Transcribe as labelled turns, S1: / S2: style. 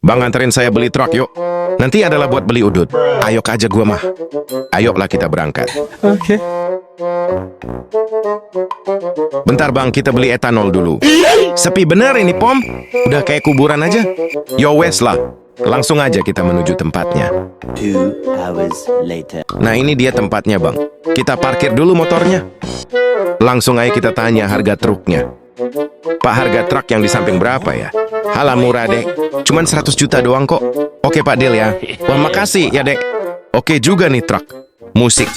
S1: Bang, anterin saya beli truk yuk. Nanti adalah buat beli udut. Ayo aja gua mah. Ayolah kita berangkat.
S2: Oke.
S1: Bentar bang, kita beli etanol dulu. Sepi bener ini pom. Udah kayak kuburan aja. Yo wes lah. Langsung aja kita menuju tempatnya.
S3: 2 hours later.
S1: Nah ini dia tempatnya bang. Kita parkir dulu motornya. Langsung aja kita tanya harga truknya. Pak, harga truk yang di samping berapa ya? Halah murah dek. Cuman 100 juta doang kok. Oke Pak Del ya. Wah makasih ya dek. Oke juga nih truk. Musik.